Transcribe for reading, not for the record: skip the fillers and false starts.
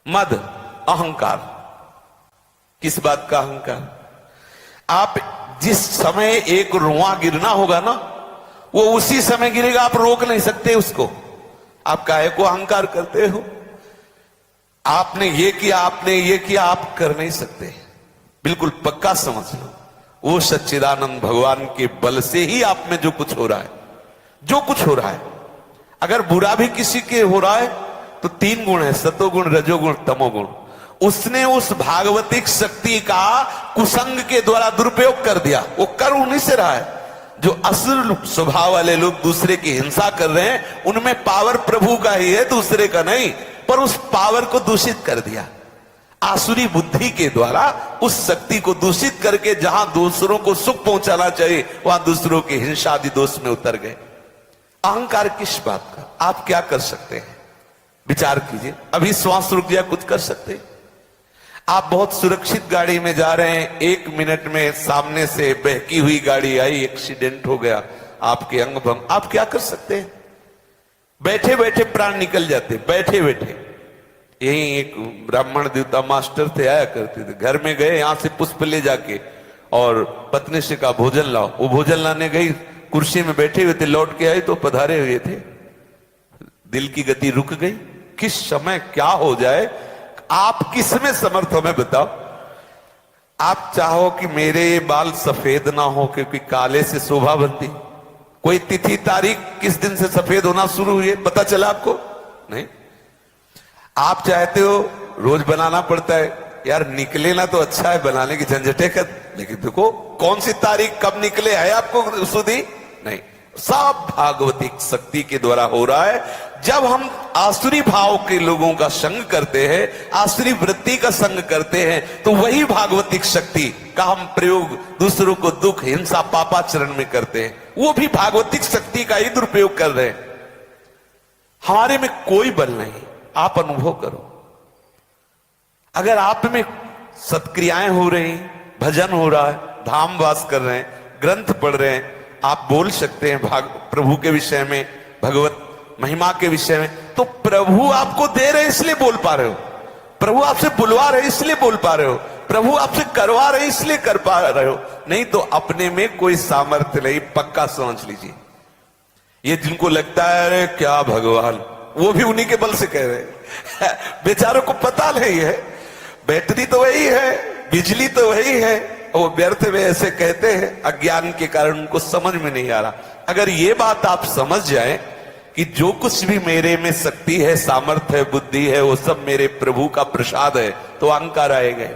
मद, अहंकार। किस बात का अहंकार? आप जिस समय एक रुआ गिरना होगा ना, वो उसी समय गिरेगा, आप रोक नहीं सकते उसको। आप काहे को अहंकार करते हो? आपने ये किया, आपने ये किया, आप कर नहीं सकते। बिल्कुल पक्का समझ लो, वो सच्चिदानंद भगवान के बल से ही आप में जो कुछ हो रहा है, जो कुछ हो रहा है। अगर बुरा भी किसी के हो रहा है तो 3 गुण है, सतोगुण, रजोगुण, तमोगुण। उसने उस भागवतिक शक्ति का कुसंग के द्वारा दुरुपयोग कर दिया। वो कर उन्हीं से रहा है। जो असुर स्वभाव वाले लोग दूसरे की हिंसा कर रहे हैं, उनमें पावर प्रभु का ही है, दूसरे का नहीं। पर उस पावर को दूषित कर दिया आसुरी बुद्धि के द्वारा। उस शक्ति को दूषित करके जहां दूसरों को सुख पहुंचाना चाहिए, वहां दूसरों के हिंसा आदि दोष में उतर गए। अहंकार किस बात का? आप क्या कर सकते हैं? विचार कीजिए। अभी श्वास रुक गया, कुछ कर सकते हैं? आप बहुत सुरक्षित गाड़ी में जा रहे हैं, 1 मिनट में सामने से बहकी हुई गाड़ी आई, एक्सीडेंट हो गया, आपके अंग भंग, आप क्या कर सकते हैं? बैठे बैठे प्राण निकल जाते, बैठे बैठे। यही एक ब्राह्मण देवता मास्टर थे, आया करते थे। घर में गए, यहां से पुष्प ले जाके, और पत्नी से कहा भोजन लाओ। वो भोजन लाने गई, कुर्सी में बैठे हुए थे, लौट के आई तो पधारे हुए थे। दिल की गति रुक गई। किस समय क्या हो जाए, आप किस में समर्थ हो? मैं बताओ। आप चाहो कि मेरे बाल सफेद ना हो क्योंकि काले से शोभा बनती, कोई तिथि तारीख किस दिन से सफेद होना शुरू हुई है पता चला आपको? नहीं। आप चाहते हो रोज बनाना पड़ता है, यार निकले ना तो अच्छा है, बनाने की झंझटे कर। लेकिन देखो कौन सी तारीख कब निकले है आपको सुधी? नहीं। सब भागवतिक शक्ति के द्वारा हो रहा है। जब हम आसुरी भाव के लोगों का संग करते हैं, आसुरी वृत्ति का संग करते हैं, तो वही भागवतिक शक्ति का हम प्रयोग दूसरों को दुख, हिंसा, पापाचरण में करते हैं। वो भी भागवतिक शक्ति का ही दुरुपयोग कर रहे हैं। हमारे में कोई बल नहीं। आप अनुभव करो, अगर आप में सत्क्रियाएं हो रही, भजन हो रहा है, धाम वास कर रहे हैं, ग्रंथ पढ़ रहे हैं, आप बोल सकते हैं प्रभु के विषय में, भगवत महिमा के विषय में, तो प्रभु आपको दे रहे इसलिए बोल पा रहे हो। प्रभु आपसे बुलवा रहे इसलिए बोल पा रहे हो। प्रभु आपसे करवा रहे इसलिए कर पा रहे हो। नहीं तो अपने में कोई सामर्थ्य नहीं, पक्का समझ लीजिए। ये जिनको लगता है अरे क्या भगवान, वो भी उन्हीं के बल से कह रहे हैं। बेचारों को पता नहीं है, बैटरी तो वही है, बिजली तो वही है, वो व्यर्थ में ऐसे कहते हैं, अज्ञान के कारण उनको समझ में नहीं आ रहा। अगर ये बात आप समझ जाए कि जो कुछ भी मेरे में शक्ति है, सामर्थ्य है, बुद्धि है, वो सब मेरे प्रभु का प्रसाद है, तो अहंकार आएगा।